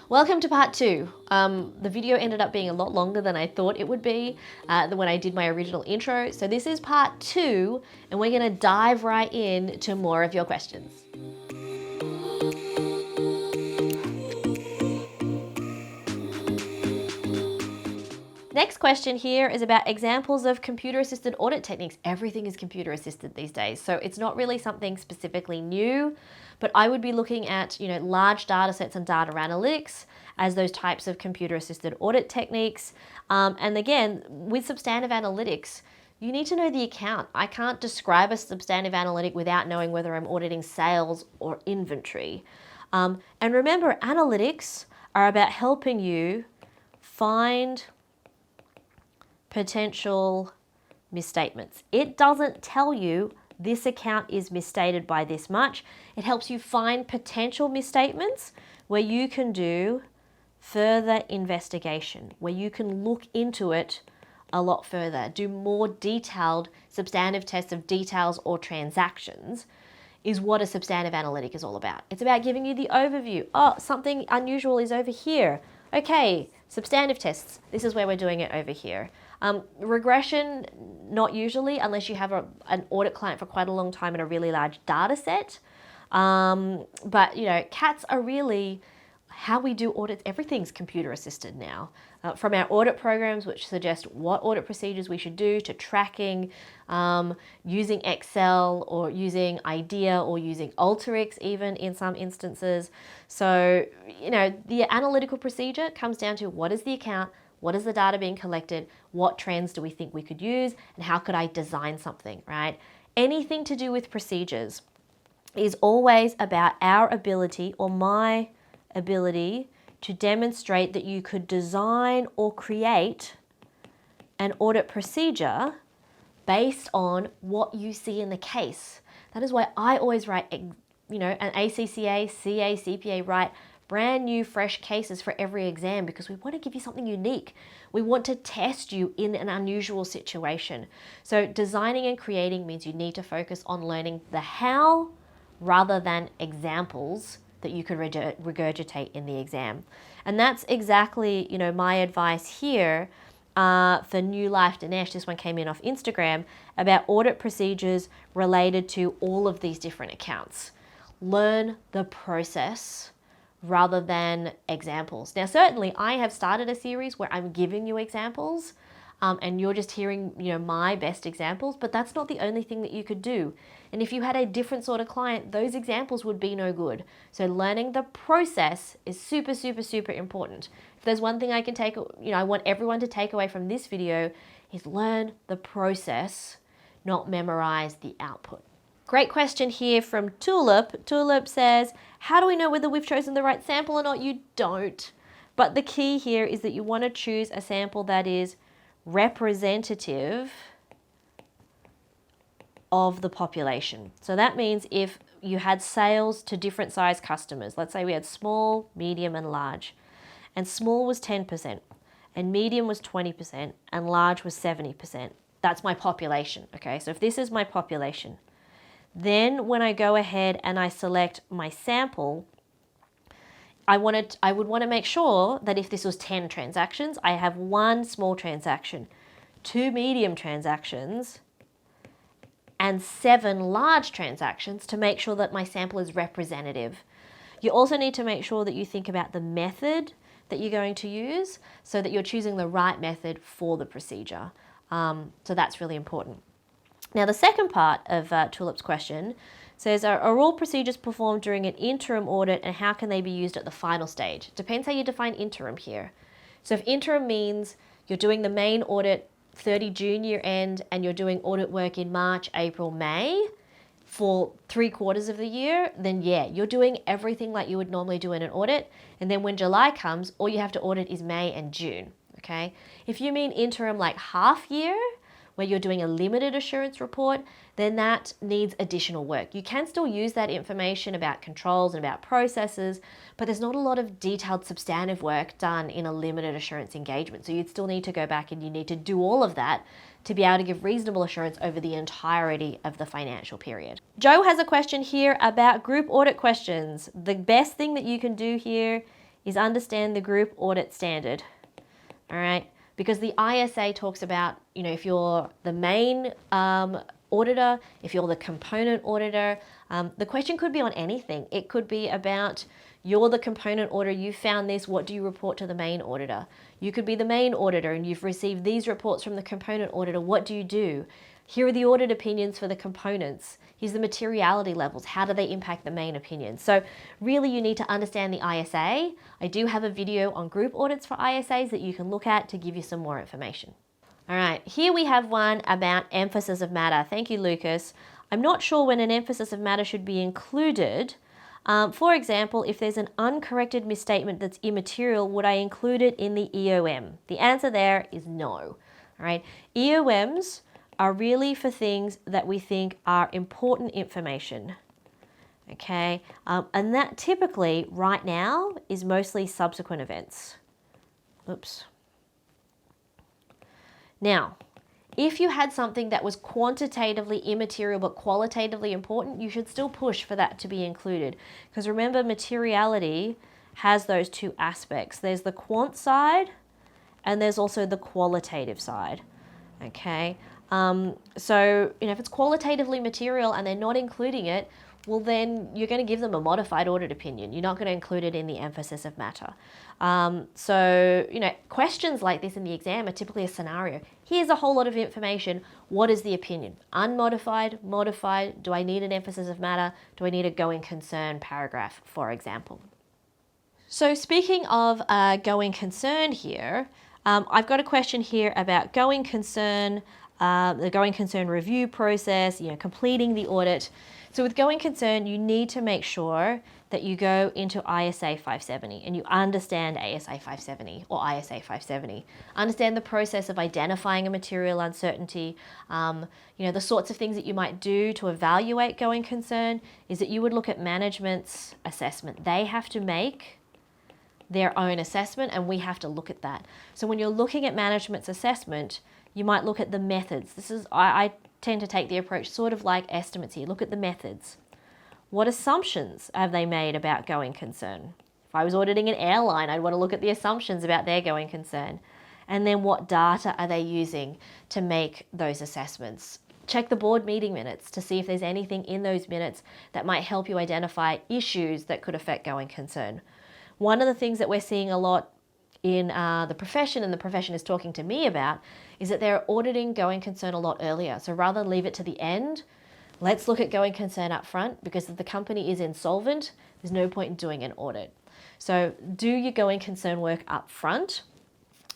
Welcome to part two. The video ended up being a lot longer than I thought it would be than when I did my original intro. So this is part two, and we're gonna dive right in to more of your questions. Next question here is about examples of computer-assisted audit techniques. Everything is computer-assisted these days, so it's not really something specifically new, but I would be looking at, large data sets and data analytics as those types of computer-assisted audit techniques. And again, with substantive analytics, you need to know the account. I can't describe a substantive analytic without knowing whether I'm auditing sales or inventory. And remember, analytics are about helping you find potential misstatements. It doesn't tell you this account is misstated by this much. It helps you find potential misstatements where you can do further investigation, where you can look into it a lot further, do more detailed substantive tests of details or transactions, is what a substantive analytic is all about. It's about giving you the overview. Oh, something unusual is over here. Okay, substantive tests. This is where we're doing it over here. Regression, not usually, unless you have an audit client for quite a long time and a really large data set. But CATs are really how we do audits. Everything's computer assisted now. From our audit programs, which suggest what audit procedures we should do, to tracking, using Excel or using IDEA or using Alteryx even in some instances. So, the analytical procedure comes down to what is the account, what is the data being collected, what trends do we think we could use, and how could I design something, right? Anything to do with procedures is always about our ability or my ability to demonstrate that you could design or create an audit procedure based on what you see in the case. That is why I always write, an ACCA, CA, CPA, write brand new, fresh cases for every exam because we want to give you something unique. We want to test you in an unusual situation. So designing and creating means you need to focus on learning the how rather than examples that you could regurgitate in the exam. And that's exactly, my advice here for New Life Dinesh. This one came in off Instagram about audit procedures related to all of these different accounts. Learn the process rather than examples. Now, certainly I have started a series where I'm giving you examples and you're just hearing, my best examples, but that's not the only thing that you could do. And if you had a different sort of client, those examples would be no good. So learning the process is super, super, super important. If there's one thing I can take, I want everyone to take away from this video is learn the process, not memorize the output. Great question here from Tulip. Tulip says, how do we know whether we've chosen the right sample or not? You don't. But the key here is that you want to choose a sample that is representative of the population. So that means if you had sales to different size customers, let's say we had small, medium, and large, and small was 10%, and medium was 20%, and large was 70%. That's my population, okay? So if this is my population, then when I go ahead and I select my sample, I would want to make sure that if this was 10 transactions, I have 1 small transaction, 2 medium transactions, and 7 large transactions to make sure that my sample is representative. You also need to make sure that you think about the method that you're going to use so that you're choosing the right method for the procedure. So that's really important. Now, the second part of Tulip's question says, are all procedures performed during an interim audit and how can they be used at the final stage? Depends how you define interim here. So if interim means you're doing the main audit 30 June year end and you're doing audit work in March, April, May for 3/4 of the year, then yeah, you're doing everything like you would normally do in an audit. And then when July comes, all you have to audit is May and June, okay? If you mean interim like half year, where you're doing a limited assurance report, then that needs additional work. You can still use that information about controls and about processes, but there's not a lot of detailed substantive work done in a limited assurance engagement. So you'd still need to go back and you need to do all of that to be able to give reasonable assurance over the entirety of the financial period. Joe has a question here about group audit questions. The best thing that you can do here is understand the group audit standard. All right, because the ISA talks about, if you're the main auditor, if you're the component auditor, the question could be on anything. It could be about, you're the component auditor, you found this, what do you report to the main auditor? You could be the main auditor and you've received these reports from the component auditor, what do you do? Here are the audit opinions for the components. Here's the materiality levels. How do they impact the main opinions? So really you need to understand the ISA. I do have a video on group audits for ISAs that you can look at to give you some more information. All right, here we have one about emphasis of matter. Thank you, Lucas. I'm not sure when an emphasis of matter should be included. For example, if there's an uncorrected misstatement that's immaterial, would I include it in the EOM? The answer there is no. All right, EOMs are really for things that we think are important information. Okay, and that typically right now is mostly subsequent events. Oops. Now, if you had something that was quantitatively immaterial but qualitatively important, you should still push for that to be included. Because remember, materiality has those two aspects. There's the quant side and there's also the qualitative side. Okay, so if it's qualitatively material and they're not including it, well then you're going to give them a modified audit opinion. You're not going to include it in the emphasis of matter. So questions like this in the exam are typically a scenario. Here's a whole lot of information. What is the opinion? Unmodified, modified, do I need an emphasis of matter? Do I need a going concern paragraph, for example? So speaking of going concern here, I've got a question here about going concern, the going concern review process, completing the audit. So with going concern, you need to make sure that you go into ISA 570 and you understand ASA 570 or ISA 570. Understand the process of identifying a material uncertainty. The sorts of things that you might do to evaluate going concern is that you would look at management's assessment. They have to make their own assessment and we have to look at that. So when you're looking at management's assessment, you might look at the methods. I tend to take the approach sort of like estimates here. Look at the methods. What assumptions have they made about going concern? If I was auditing an airline, I'd want to look at the assumptions about their going concern. And then what data are they using to make those assessments? Check the board meeting minutes to see if there's anything in those minutes that might help you identify issues that could affect going concern. One of the things that we're seeing a lot in the profession, and the profession is talking to me about, is that they're auditing going concern a lot earlier. So rather than leave it to the end, let's look at going concern up front, because if the company is insolvent, there's no point in doing an audit. So do your going concern work up front,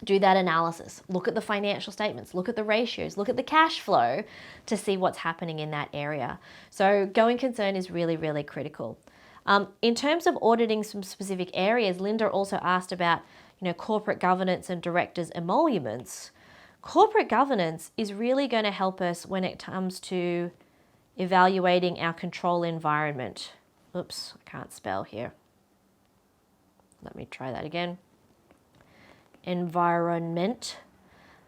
do that analysis, look at the financial statements, look at the ratios, look at the cash flow to see what's happening in that area. So going concern is really, really critical. In terms of auditing some specific areas, Linda also asked about corporate governance and directors' emoluments. Corporate governance is really going to help us when it comes to evaluating our control environment. Oops, I can't spell here. Let me try that again. Environment.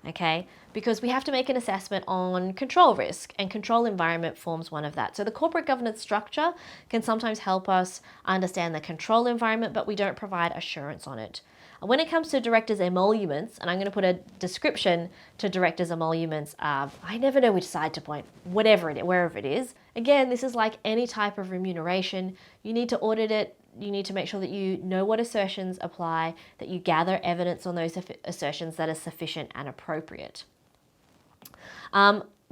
Okay, because we have to make an assessment on control risk, and control environment forms one of that. So the corporate governance structure can sometimes help us understand the control environment, but we don't provide assurance on it. When it comes to directors' emoluments, and I'm going to put a description to directors' emoluments, I never know which side to point, wherever it is. Again, this is like any type of remuneration. You need to audit it. You need to make sure that you know what assertions apply, that you gather evidence on those assertions that are sufficient and appropriate.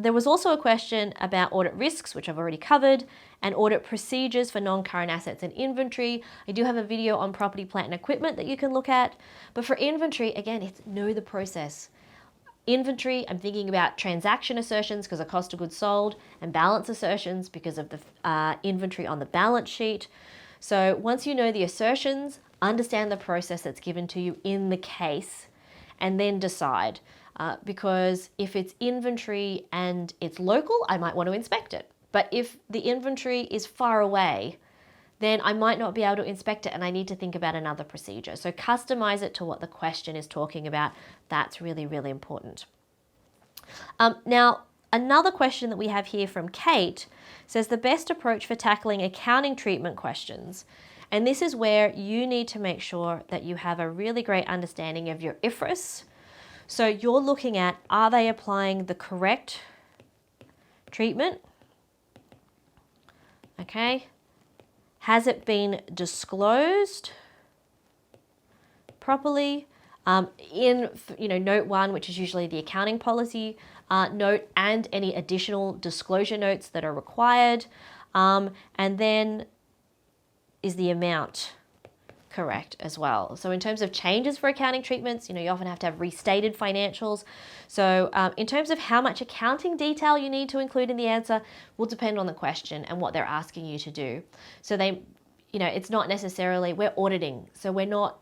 There was also a question about audit risks, which I've already covered, and audit procedures for non-current assets and inventory. I do have a video on property, plant and equipment that you can look at. But for inventory, again, it's know the process. Inventory, I'm thinking about transaction assertions because of cost of goods sold, and balance assertions because of the inventory on the balance sheet. So once you know the assertions, understand the process that's given to you in the case, and then decide. Because if it's inventory and it's local, I might want to inspect it. But if the inventory is far away, then I might not be able to inspect it and I need to think about another procedure. So customize it to what the question is talking about. That's really, really important. Now, another question that we have here from Kate says the best approach for tackling accounting treatment questions. And this is where you need to make sure that you have a really great understanding of your IFRS. So you're looking at, are they applying the correct treatment? Okay. Has it been disclosed properly? In note 1, which is usually the accounting policy note, and any additional disclosure notes that are required. And then is the amount correct as well? So in terms of changes for accounting treatments, you often have to have restated financials. So in terms of how much accounting detail you need to include in the answer will depend on the question and what they're asking you to do. So it's not necessarily, we're auditing. So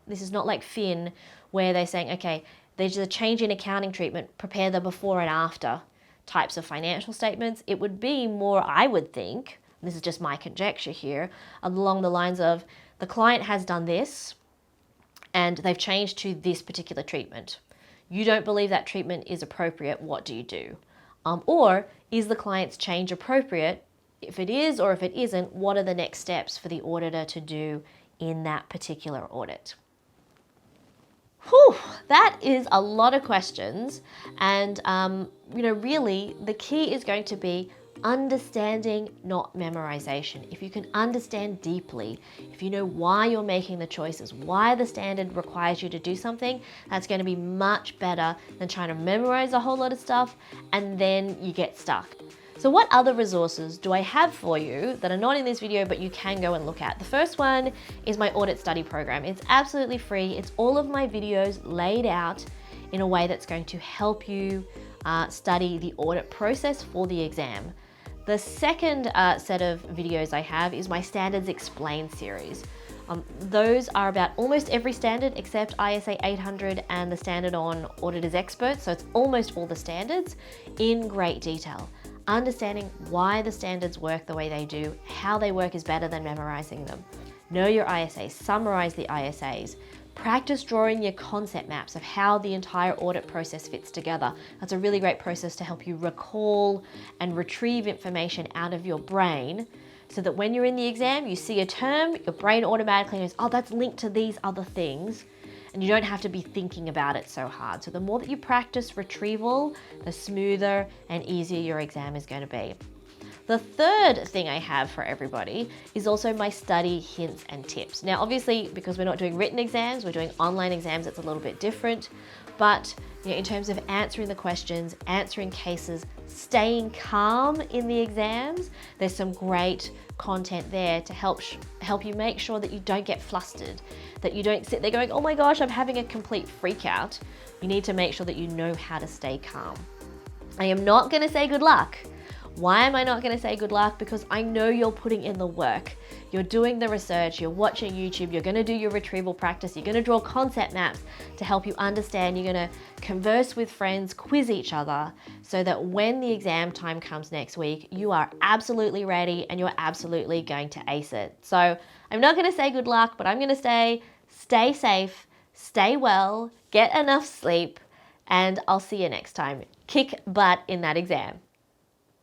this is not like Fin where they're saying, okay, there's a change in accounting treatment, prepare the before and after types of financial statements. It would be more, I would think, this is just my conjecture here, along the lines of the client has done this and they've changed to this particular treatment. You don't believe that treatment is appropriate, what do you do? Or is the client's change appropriate? If it is or if it isn't, what are the next steps for the auditor to do in that particular audit? Whew, that is a lot of questions. And, really the key is going to be understanding, not memorization. If you can understand deeply, if you know why you're making the choices, why the standard requires you to do something, that's going to be much better than trying to memorize a whole lot of stuff and then you get stuck. So what other resources do I have for you that are not in this video but you can go and look at? The first one is my audit study program. It's absolutely free. It's all of my videos laid out in a way that's going to help you study the audit process for the exam. The second set of videos I have is my Standards Explained series. Those are about almost every standard except ISA 800 and the standard on Auditors Experts. So it's almost all the standards in great detail. Understanding why the standards work the way they do, how they work is better than memorizing them. Know your ISAs, summarize the ISAs. Practice drawing your concept maps of how the entire audit process fits together. That's a really great process to help you recall and retrieve information out of your brain so that when you're in the exam, you see a term, your brain automatically knows, oh, that's linked to these other things. And you don't have to be thinking about it so hard. So the more that you practice retrieval, the smoother and easier your exam is going to be. The third thing I have for everybody is also my study hints and tips. Now, obviously, because we're not doing written exams, we're doing online exams, it's a little bit different. But in terms of answering the questions, answering cases, staying calm in the exams, there's some great content there to help you make sure that you don't get flustered, that you don't sit there going, oh my gosh, I'm having a complete freak out. You need to make sure that you know how to stay calm. I am not going to say good luck. Why am I not going to say good luck? Because I know you're putting in the work. You're doing the research, you're watching YouTube, you're going to do your retrieval practice, you're going to draw concept maps to help you understand, you're going to converse with friends, quiz each other, so that when the exam time comes next week, you are absolutely ready and you're absolutely going to ace it. So I'm not going to say good luck, but I'm going to say stay safe, stay well, get enough sleep, and I'll see you next time. Kick butt in that exam.